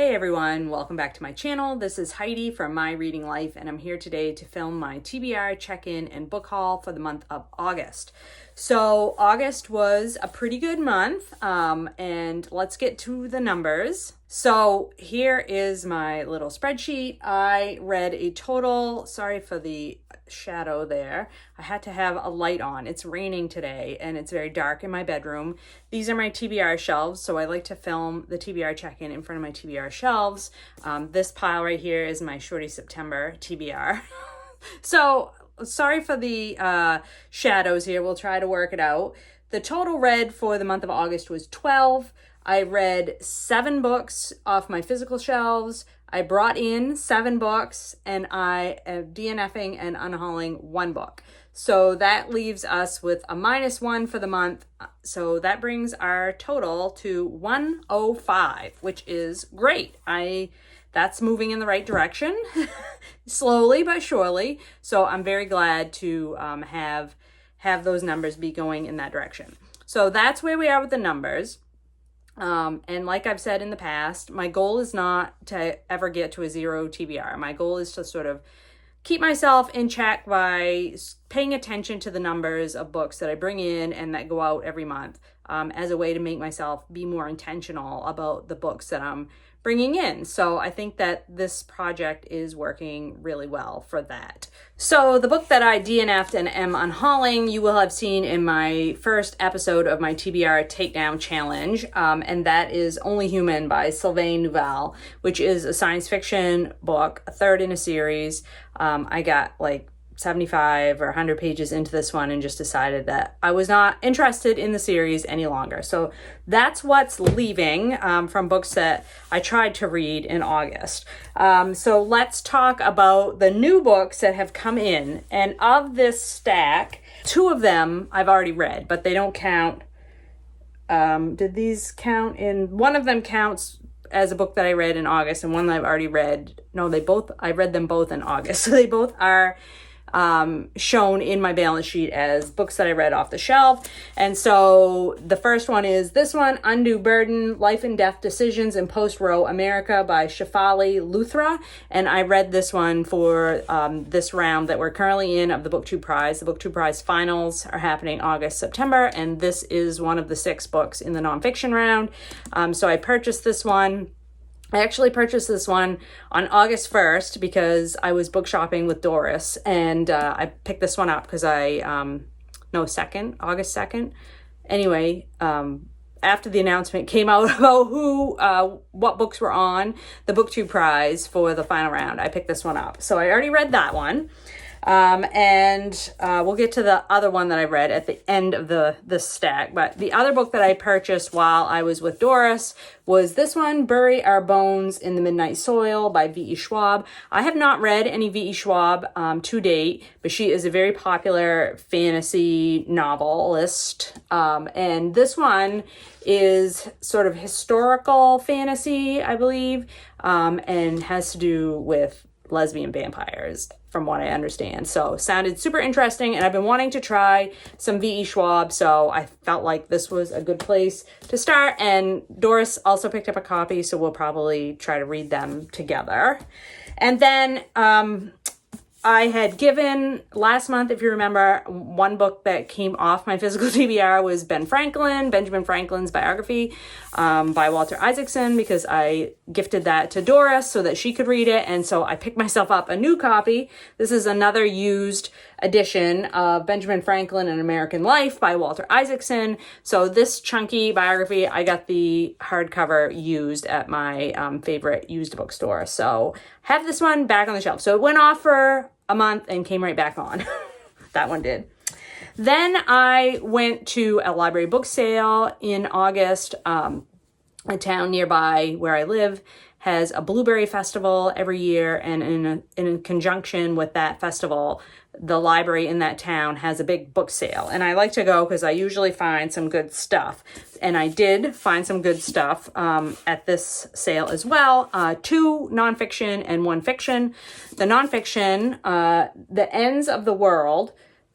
Hey everyone, welcome back to my channel. This is Heidi from My Reading Life, and I'm here today to film my TBR check-in and book haul for the month of August. So August was a pretty good month, and let's get to the numbers. So here is my little spreadsheet. I read a total, sorry for the shadow there, I had to have a light on. It's raining today and it's very dark in my bedroom. These are my TBR shelves, so I like to film the TBR check-in in front of my TBR shelves. This pile right here is my Shorty September TBR. So sorry for the shadows here. We'll try to work it out. The total read for the month of August was 12. I read 7 books off my physical shelves. I brought in 7 books, and I am DNFing and unhauling 1 book. So that leaves us with a -1 for the month. So that brings our total to 105, which is great. That's moving in the right direction, slowly but surely. So I'm very glad to have those numbers be going in that direction. So that's where we are with the numbers. And like I've said in the past, my goal is not to ever get to a 0 TBR. My goal is to sort of keep myself in check by paying attention to the numbers of books that I bring in and that go out every month, as a way to make myself be more intentional about the books that I'm bringing in. So I think that this project is working really well for that. So the book that I DNF'd and am unhauling, you will have seen in my first episode of my TBR Takedown Challenge, and that is Only Human by Sylvain, which is a science fiction book, a third in a series. I got like 75 or 100 pages into this one and just decided that I was not interested in the series any longer. So that's what's leaving from books that I tried to read in August. So let's talk about the new books that have come in. And of this stack, 2 of them I've already read, but they don't count. Did these count in? One of them counts as a book that I read in August, and one that I've already read. No, I read them both in August. So they both are shown in my balance sheet as books that I read off the shelf. And so the first one is this one, Undue Burden, Life and Death Decisions in Post-Roe America by Shefali, Luthra. And I read this one for this round that we're currently in of the BookTube Prize. The BookTube Prize finals are happening August, September, and this is one of the 6 books in the nonfiction round. So I purchased this one. I actually purchased this one on August 1st because I was book shopping with Durst, and I picked this one up because August 2nd. Anyway, after the announcement came out about what books were on the BookTube Prize for the final round, I picked this one up. So I already read that one. And we'll get to the other one that I read at the end of the stack. But the other book that I purchased while I was with Durst was this one, Bury Our Bones in the Midnight Soil by V.E. Schwab. I have not read any V.E. Schwab to date, but she is a very popular fantasy novelist. And this one is sort of historical fantasy, I believe, and has to do with lesbian vampires, from what I understand. So sounded super interesting, and I've been wanting to try some V.E. Schwab, so I felt like this was a good place to start. And Doris also picked up a copy, so we'll probably try to read them together. And then I had given last month, if you remember, one book that came off my physical TBR was Benjamin Franklin's biography by Walter Isaacson, because I gifted that to Doris so that she could read it. And so I picked myself up a new copy. This is another used edition of Benjamin Franklin, An American Life by Walter Isaacson. So this chunky biography, I got the hardcover used at my favorite used bookstore. So have this one back on the shelf. So it went off for a month and came right back on. That one did. Then I went to a library book sale in August. A town nearby where I live has a blueberry festival every year, and in conjunction with that festival, the library in that town has a big book sale. And I like to go because I usually find some good stuff. And I did find some good stuff at this sale as well. 2 nonfiction and 1 fiction. The nonfiction, The Ends of the World,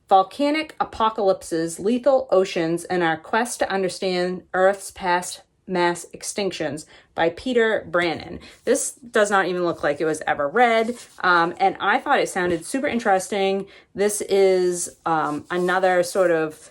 Volcanic Apocalypses, Lethal Oceans, and Our Quest to Understand Earth's Past Mass Extinctions by Peter Brannon. This does not even look like it was ever read, and I thought it sounded super interesting. This is another sort of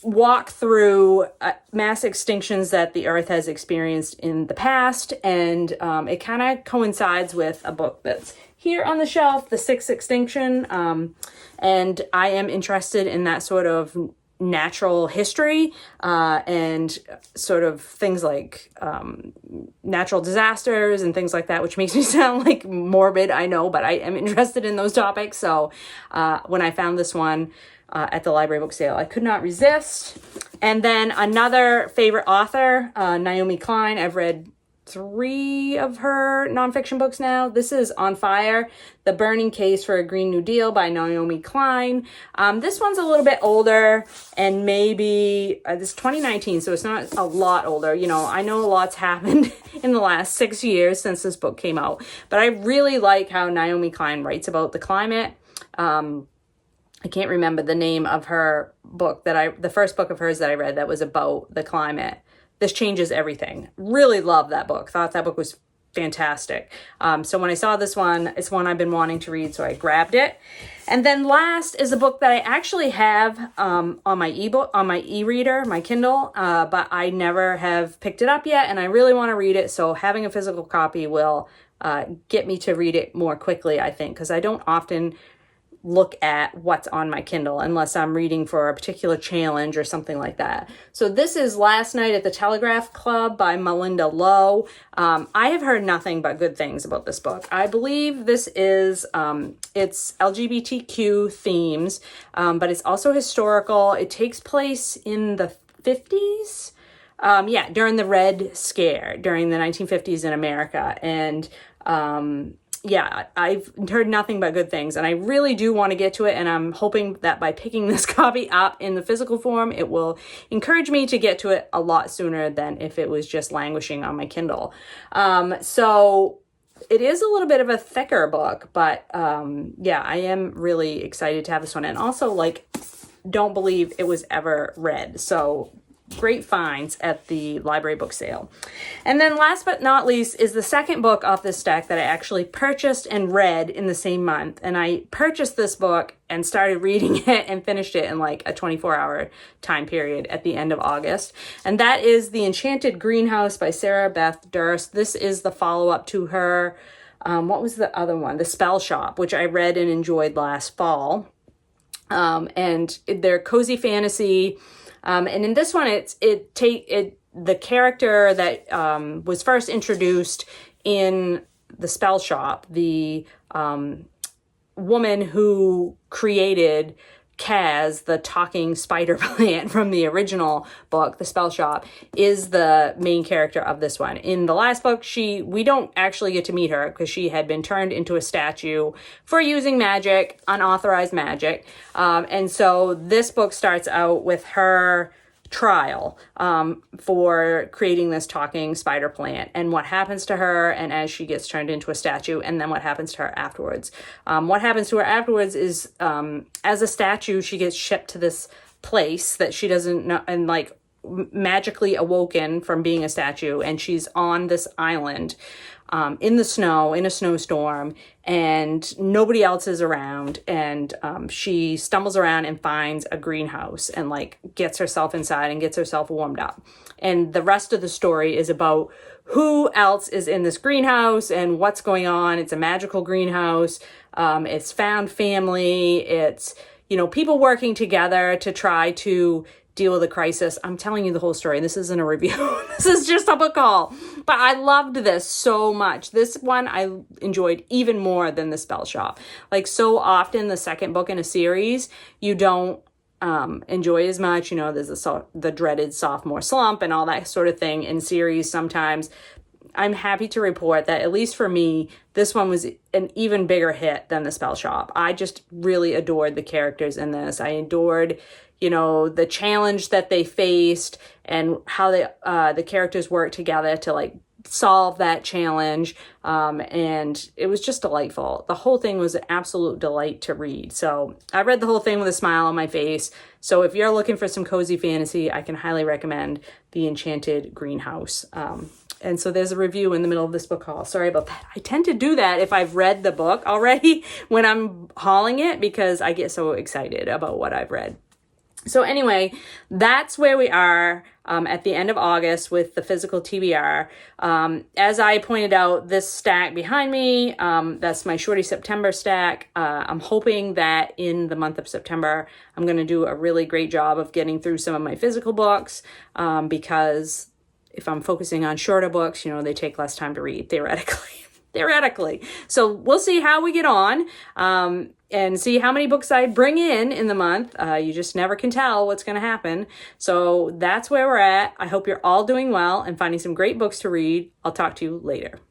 walk through mass extinctions that the Earth has experienced in the past, and it kind of coincides with a book that's here on the shelf, The Sixth Extinction, and I am interested in that sort of natural history and sort of things like natural disasters and things like that, which makes me sound like morbid, I know, but I am interested in those topics. So when I found this one at the library book sale, I could not resist. And then another favorite author, Naomi Klein. I've read 3 of her nonfiction books now. This is On Fire, The Burning Case for a Green New Deal by Naomi Klein. This one's a little bit older, and maybe this is 2019, so it's not a lot older. You know, I know a lot's happened in the last 6 years since this book came out, but I really like how Naomi Klein writes about the climate. I can't remember the name of her book the first book of hers that I read that was about the climate. This Changes Everything. Really loved that book. Thought that book was fantastic. So when I saw this one, it's one I've been wanting to read, so I grabbed it. And then last is a book that I actually have on my e-reader, my Kindle, but I never have picked it up yet, and I really want to read it, so having a physical copy will get me to read it more quickly, I think, because I don't often look at what's on my Kindle unless I'm reading for a particular challenge or something like that. So this is Last Night at the Telegraph Club by Malinda Lo. I have heard nothing but good things about this book. I believe this is, it's LGBTQ themes, but it's also historical. It takes place in the 50s. During the Red Scare, during the 1950s in America. And I've heard nothing but good things, and I really do want to get to it, and I'm hoping that by picking this copy up in the physical form, it will encourage me to get to it a lot sooner than if it was just languishing on my Kindle. So it is a little bit of a thicker book, but I am really excited to have this one, and also, don't believe it was ever read. So great finds at the library book sale. And then last but not least is the second book off this stack that I actually purchased and read in the same month. And I purchased this book and started reading it and finished it in like a 24-hour time period at the end of August. And that is The Enchanted Greenhouse by Sarah Beth Durst. This is the follow-up to her, what was the other one? The Spell Shop, which I read and enjoyed last fall. And they're cozy fantasy. And in this one, the character that was first introduced in the Spell Shop, the woman who created Kaz, the talking spider plant from the original book, The Spell Shop, is the main character of this one. In the last book, we don't actually get to meet her because she had been turned into a statue for using magic, unauthorized magic. And so this book starts out with her trial for creating this talking spider plant and what happens to her, and as she gets turned into a statue, and then what happens to her afterwards. What happens to her afterwards is as a statue, she gets shipped to this place that she doesn't know, and magically awoken from being a statue, and she's on this island in the snow, in a snowstorm, and nobody else is around, and she stumbles around and finds a greenhouse and gets herself inside and gets herself warmed up. And the rest of the story is about who else is in this greenhouse and what's going on. It's a magical greenhouse. It's found family. It's, people working together to try to deal with a crisis. I'm telling you the whole story. This isn't a review. This is just a book haul. But I loved this so much. This one I enjoyed even more than The Spell Shop. So often the second book in a series, you don't enjoy as much. There's the dreaded sophomore slump and all that sort of thing in series sometimes. I'm happy to report that, at least for me, this one was an even bigger hit than The Spell Shop. I just really adored the characters in this. I adored the challenge that they faced and how the characters worked together to solve that challenge. And it was just delightful. The whole thing was an absolute delight to read. So I read the whole thing with a smile on my face. So if you're looking for some cozy fantasy, I can highly recommend The Enchanted Greenhouse. And so there's a review in the middle of this book haul. Sorry about that. I tend to do that if I've read the book already when I'm hauling it, because I get so excited about what I've read. So anyway, that's where we are at the end of August with the physical TBR. As I pointed out, this stack behind me, that's my Shorty September stack. I'm hoping that in the month of September, I'm going to do a really great job of getting through some of my physical books, because if I'm focusing on shorter books, they take less time to read, theoretically. So we'll see how we get on, and see how many books I bring in the month. You just never can tell what's going to happen. So that's where we're at. I hope you're all doing well and finding some great books to read. I'll talk to you later.